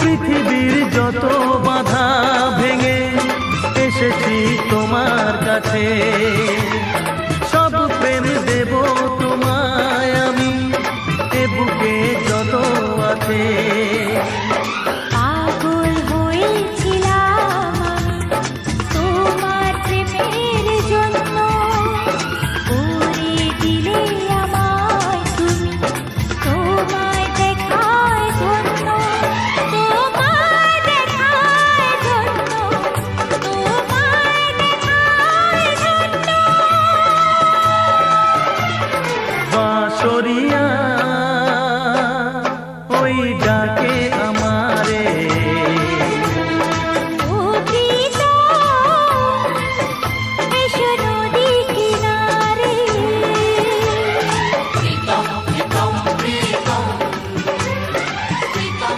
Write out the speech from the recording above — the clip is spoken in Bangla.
পৃথিবীর যত বাধা ভেঙে এসেছি তোমার কাছে, সব প্রেম দেব তোমায় আমি, এ বুকে যত আছে। পাগল হয়েছিলাম তোমার প্রেমের জন্য, করে দিলে আমায় তুমি, তোমায় দেখার জন্য, তোমায় দেখার জন্য, তোমায় দেখার জন্য। বাঁশরিয়া ওই ডাকে